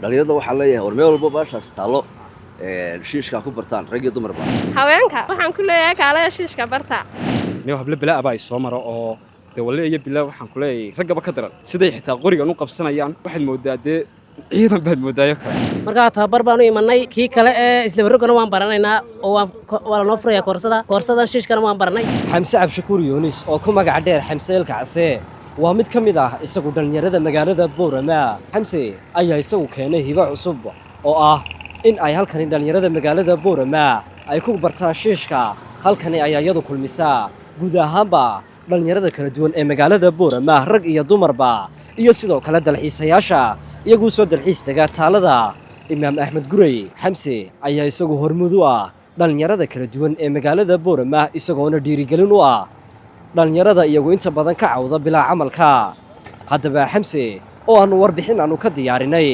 dhalinyarada waxaa leeyahay war meel walba baashaas taalo shiishka ku bartaan rag iyo dumarba haweenka waxaan ku leeyahay kaalaya shiishka barta niyo habla bilaa baa soo maro oo de wali iyo bilaa waxaan ku leeyahay ragaba ka daran siday xitaa qorigan u qabsanayaan waxaad moodaa de ciidan baad moodaayo kale marka tababar baan u imanay kii kale ee isla barrogana waan baranaynaa oo waa la noo furaya koorsada shiishkana waan baranay xamse cabshakuur yuunis oo ku magac dheer xamse elkacse waa mid ka mid ah isagu dhalinyarada magaalada Boorama xamse ayaa isagu keenay hibo cusub oo ah in ay halkani dhalinyarada magaalada Boorama ay ku bartaan shiishka halkani ayaa iyadu kulmisaa guud ahaanba dhalinyarada kala duwan ee magaalada Boorama rag iyo dumarba iyo sidoo kale dalxiisayaasha iyagu soo dalxiis taga taalada Imaam Axmed Gurey xamse ayaa isagu hormuud u ah dhalinyarada kala duwan ee magaalada Boorama isagoona dhiirigelin u ah dhalinyarada iyagu inta badan ka cawda bilaa camalka haddaba xamse oo aanu warbixin aanu ka diyaarinay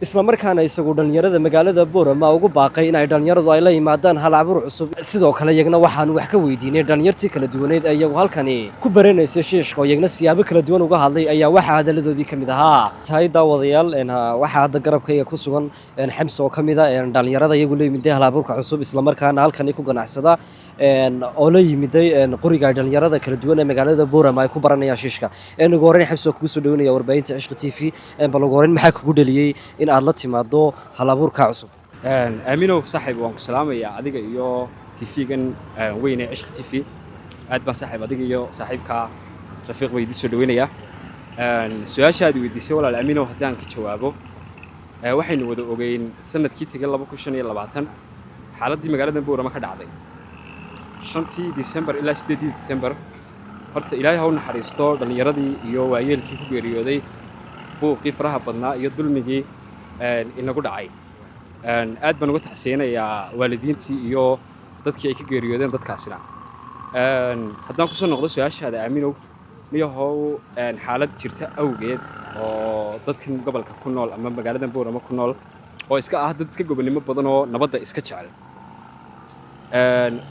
isla markaana isagu dhalinyarada magaalada Boorama ugu baaqay in ay dhalinyaradu ay la yimaadaan hal abuur cusub sidoo kale iyagna waxaanu wax ka weydiinay dhalinyartii kala duwaneed ee iyagu halkani ku baranaysa shiishka iyagna siyaabo kala duwan uga hadlay ayaa waxa hadaladoodii kamid ahaa tahay daawadayaal waxa hadda garabkayga ku sugan xamse oo kamid ah dhalinyarada iyagu la yimid hal abuurka cusub isla markaana halkani ku ganacsada oo la yimiday qoriga dhalinyarada kala duwan ee magaalada Boorama ay ku baranayaan shiishka ugu horeyn xamse oo kugu soo dhaweynaya warbaahinta Cishq TV bal ugu horeyn maxaa kugu dhaliyay in aad la timaado hal abuurka cusub aaminow saaxiib waan ku salaamayaa adiga iyo TV-gan weyn ee Cishq TV aad baan saaxiib adiga iyo saaxiibka rafiiq bay idin soo dhaweynaya su'aashaad weydiisay walaal aaminow haddaan ka jawaabo waxaynu wada ogeyn sanadkii tagay 2025 xaaladii magaalada Boorama ka dhacday 5 December ilaa 8 December horta ilaahay ha u naxariisto dhalinyaradii iyo waayeelkii ku geeriyooday buuqii faraha badnaa iyo dulmigii inagu dhacay aad baan uga taxsiinayaa waalidiintii iyo dadkii ay ka geeriyoodeen dadkaasina haddaan ku soo noqdo su'aashaada aaminow niyahow xaalad jirta awgeed oo dadkan gobolka ku nool ama magaalada Boorama ku nool oo iska ah dad iska gobonimo badan oo nabadda iska jecel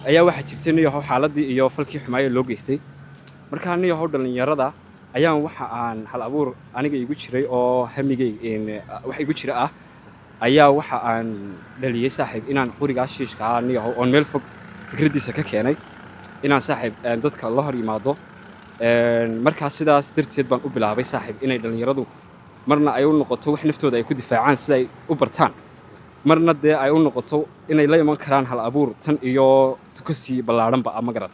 ayaa waxa jirtay niyahow xaaladii iyo falkii xumaayay loo geystay markaa niyahow dhalinyarada ayaan waxa aan hal abuur aniga igu jiray oo hamigay wax igu jira ah ayaa waxa aan dhaliyay saaxiib inaan qorigaas shiishka niyahow oo meel fog fikradiisa ka keenay inaan saaxiib dadka la hor yimaado markaa sidaas darteed baan u bilaabay saaxiib inay dhalinyaradu marna ay u noqoto wax naftooda ay ku difaacaan sida ay u bartaan marna dee ay u noqoto inay la iman karaan hal abuur tan iyo tukasi ballaaranba ama garad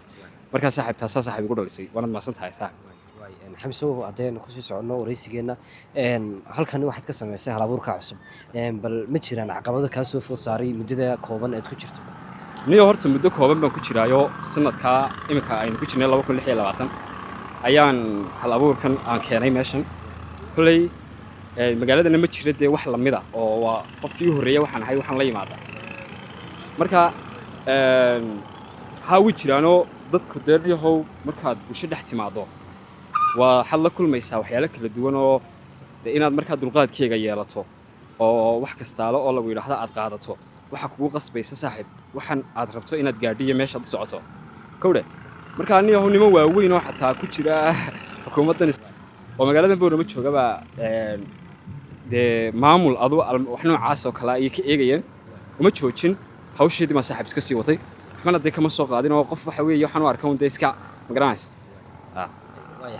markaa saaxiib taasaa saaxiib igu dhalisay waanaad mahadsan tahay saaxiib xamse haddaynu kusii soconno waraysigeena halkani waxaad ka samaysay hal abuurka cusub bal ma jiraan caqabado kaa soo food saaray muddada kooban aad ku jirto niyo horta muddo kooban baan ku jiraayo sanadkaa iminka aynu ku jirnay 2026 ayaan hal abuurkan aan keenay meeshan kolley magaaladana ma jira dee wax lamida oo waa qofkii u horreeyay waxaan ahay waxaan la yimaadaa marka haa way jiraanoo dadku deeryahow markaad bulsho dhex timaado waxaad la kulmaysaa waxyaalo kala duwan oo inaad markaa dulqaadkeega yeelato oo wax kastaalo oo lagu yidhaahdo aad qaadato waxa kugu qasbaysa saaxiib waxaan aad rabto inaad gaadhiyo meeshaad u socoto kowdhe markaa niyahow niman waaweyn oo xataa ku jira xukuumaddan oo magaalada Boorama joogaba dee maamul adu wax noocaas oo kale ay ka eegayeen uma joojin hawsheedii ma saaxiib iska sii watay waxna dee kama soo qaadin oo qof waxa weeye waxaan u arkaa dee iska magaranaysa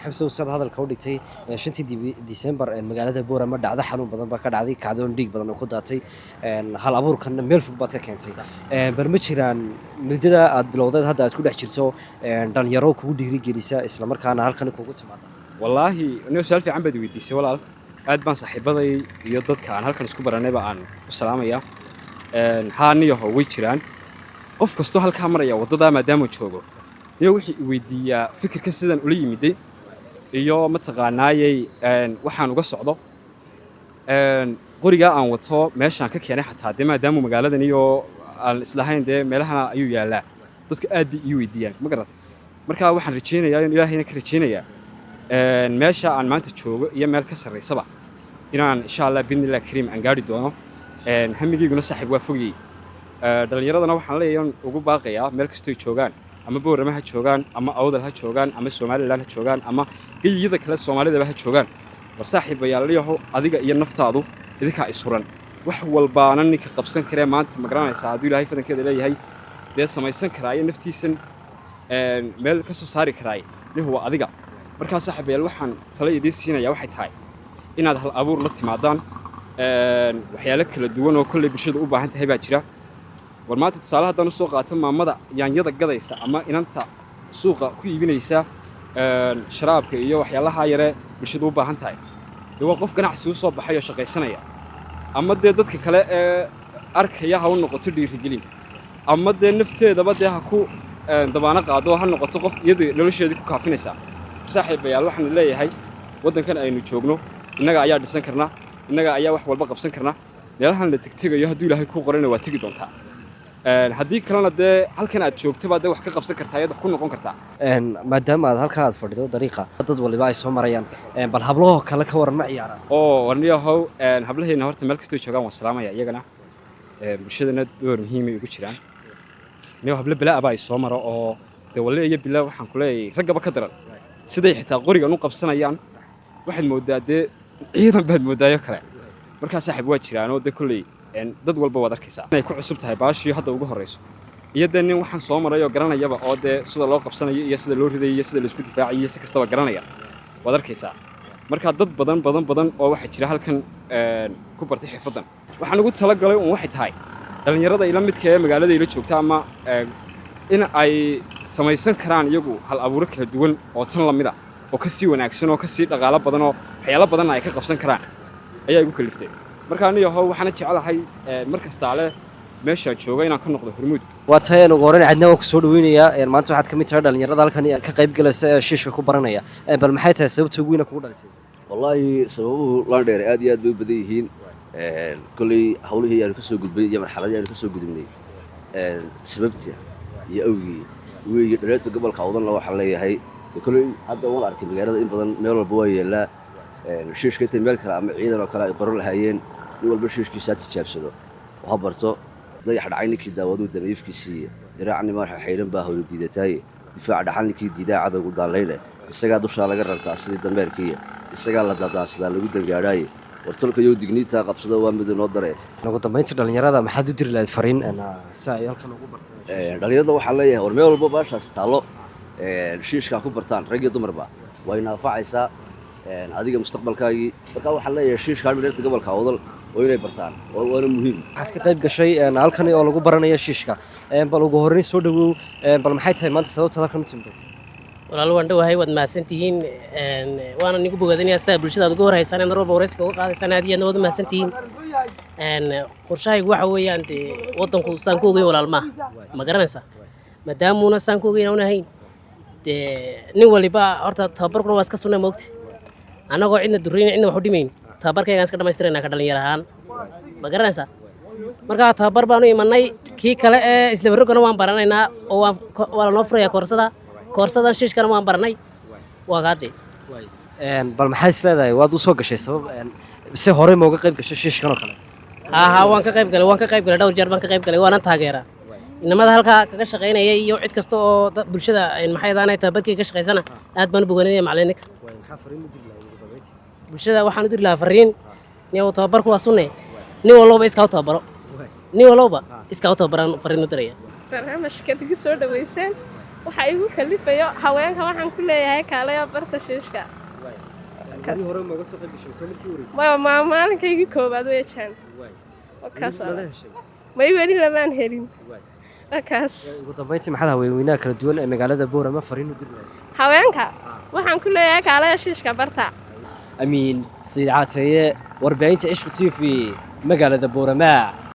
xamse usad hadalka u dhigtay 5 December magaalada Boorama dhacdo xanuun badan baa ka dhacday kacdoon dhiig badan oo ku daatay hal abuurkan meel fog baad ka keentay bar ma jiraan muddada aad bilowday hadda aad ku dhex jirto dhalinyaro kugu dhiirigelisa isla markaana halkan kugu timaado wallaahi inuu su'aal fiican baad weydiisay walaal aad baan saaxiibaday iyo dadka aan halkan isku baranayba aan u salaamaya haa niyahow way jiraan qof kastoo halkaa maraya waddada maadaama joogo niyo wixii weydiiyaa fikirkan sidan ula yimiday iyo mataqaanaayay waxaan uga socdo qoriga aan wato meeshaan ka keenay xataa dee maadaama magaaladan iyo aan islahayn dee meelahana ayuu yaalaa dadku aad bay ii weydiiyaan ma garatay markaa waxaan rajaynayaa in ilaahayna ka rajaynayaa meesha aan maanta joogo iyo meel ka sarreysaba inaan insha Allah bidnillah kariim aan gaari doono hamigeyguna saaxiib waa fogiyey dhalinyaradana waxaan leeyahay ugu baaqayaa meel kastoo ay joogaan ama Boorama ha joogaan ama Awdal ha joogaan ama Soomaaliland ha joogaan ama geeyida kale Soomaalida ha joogaan war saaxiibayaal leeyahay adiga iyo naftaadu idinka isuran wax walbaana ninka qabsan karee maanta ma garanaysaa hadduu ilaahay fadankeeda leeyahay dee samaysan karaayo naftiisan meel ka soo saari karaaye nin waa adiga markaa saaxiibayaal waxaan tala idiin siinayaa waxay tahay inaad hal abuur la timaadaan waxyaalo kala duwan oo kolley bulshada u baahan tahay baa jira war maanta tusaale haddaan usoo qaato maamada yaanyada gadaysa ama inanta suuqa ku iibinaysa sharaabka iyo waxyaalaha yare bulshada u baahan tahay dee waa qof ganacsi u soo baxay oo shaqaysanaya ama dee dadka kale ee arkaya ha u noqoto dhiirigelin ama dee nafteedaba dee ha ku dabaano qaado ha noqoto qof iyada nolosheedii ku kaafinaysa saaxiibayaal waxaan leeyahay waddankan aynu joogno innaga ayaa dhisan karnaa innaga ayaa wax walba qabsan karnaa meelahan la tegtegayo hadduu ilaahay kuu qorayna waa tegi doontaa haddii kalena dee halkan aad joogtaba dee wax ka qabsan kartaa ayaad wax ku noqon kartaa maadaama aad halkaa aad fadhido dariiqa dad waliba ay soo marayaan bal hablahoo kale ka waran ma ciyaaraan oo warniyahow hablaheena horta meel kastoo joogaan waan salaamaya iyagana bulshadana door muhiim ay ugu jiraan niyo hablo bilaa ay soo maro oo dee walle iyo bilaa waxaan ku leeyahay raggaba ka daran siday xitaa qorigan u qabsanayaan waxaad moodaa dee ciidan baad moodaayo kale markaa saaxiib waa jiraanoo dee kolley dad walba waad arkaysaa inay ku cusub tahay baashii hadda ugu horrayso iyo dee nin waxaan soo maray oo garanayaba oo dee sida loo qabsanayo iyo sida loo ridayo iyo sida laisku difaacayo iyo si kastaba garanaya waad arkaysaa markaa dad badan oo waxaa jira halkan ku bartay xirfaddan waxaan ugu talagalay uun waxay tahay dhallinyarada ila midka ee magaalada ila joogta ama in ay samaysan karaan iyagu hal abuuro kala duwan oo tan lamid ah oo ka sii wanaagsan oo ka sii dhaqaalo badan oo waxyaalo badanna ay ka qabsan karaan ayaa igu kaliftay markaa aniyahow waxaana jecelahay mar kastaale meeshaan jooga inaan ka noqdo hormuud waa tahay aan ugu horreyn cadna waan ku soo dhaweynayaa maanta waxaad ka mid tahay dhallinyarada halkan ka qayb galaysa ee shiishka ku baranaya bal maxay tahay sababta ugu weyn kugu dhalisay wallaahi sababuhu landheer aad iyo aad bay u badan yihiin kolley hawlihii aanu ka soo gudbay iyo marxaladii aanu ka soo gudubnay sababta iyo awgii weeye dhalinyarta gobolka awdalna waxaan leeyahay kolley hadda waan arkay magaalada in badan meel walba waa yeelaa shiishka intay meel kale ama ciidan oo kale ay qoran lahaayeen in walba shiishkiisa ha tijaabsado oo ha barto dayax dhacay ninkii daawaduu damayifkiisiiya diraacnimaa xayran baa hawla diidataaye difaaca dhaxal ninkii diidaa cadowgu daallayne isagaa dushaa laga rartaa sidii dameerkiiya isagaa la daadaansadaa lagu dangaadhaaye wartolka yow digniitaa qabsada waa mid inoo dare ugu dambayntii dhallinyarada maxaad u diri lahayd fariin si ay halkan ugu bartaan dhallinyarada waxaan leeyahay war meel walba baashaas taallo shiishkaa ku bartaan rag iyo dumarba way naafacaysaa adiga mustaqbalkaagii markaa waxaan leeyahay shiishkaa dhalinyarta gobolka awdal oo inay bartaan waana muhiim waxaad ka qayb gashay halkan oo lagu baranayo shiishka bal ugu horreyn soo dhawow bal maxay tahay maanta sababtaad halkan u timid walaal waan dhawahay waad mahadsantihiin waana nigu bogaadinayaa saa bulshadaad uga horhaysaan mar walba warayska uga qaadaysaan aad iyo aad waad mahadsantihiin qorshahaygu waxa weeyaan dee waddanku saan ku ogeyn walaal maaha ma garanaysaa maadaamuuna saan ku ogeyn aan ahayn dee nin waliba horta tababarkuna waa iska sunnay moogta annagoo cidna durrayna cidna wax u dhimayn tababarkaygaan iska dhammaystiraynaa ka dhalinyar ahaan ma garanaysaa markaa tababar baanu imanay kii kale ee isla barrogana waan baranaynaa oo waa lanoo furayaa koorsadan shiishkana waan baranay waa kaadee bal maxay is leedahay waad u soo gashay sabab se horey ma uga qayb gashay shiishkan oo kale haa waan ka qayb galay dhowr jeer baan ka qayb galay waanan taageeraa inamada halkaa kaga shaqaynaya iyo cid kasta oo bulshada maxay daanay tababarkii ka shaqaysana aad baan u bogaanaya macallinka bulshada waxaan u diri lahaa fariin niyow tababarku waa sunne nin walba iskaa u tababaro nin walba iskaa u tababaraan fariin u diraya barnaamijkaad igu soo dhaweyseen waxaa igu kalifayo haweenka waxaan ku leeyahay kaalaya barta shiishka maalinkaygii koobaad weejaan may weli lamaan helin ugu dambayntii maxaad haweenweynaha kala duwan ee magaalada boorama fariin u diri lahayd haweenka waxaan ku leeyahay kaalaya shiishka barta amiin sayid caateeye warbaahinta cishka t v magaalada boorama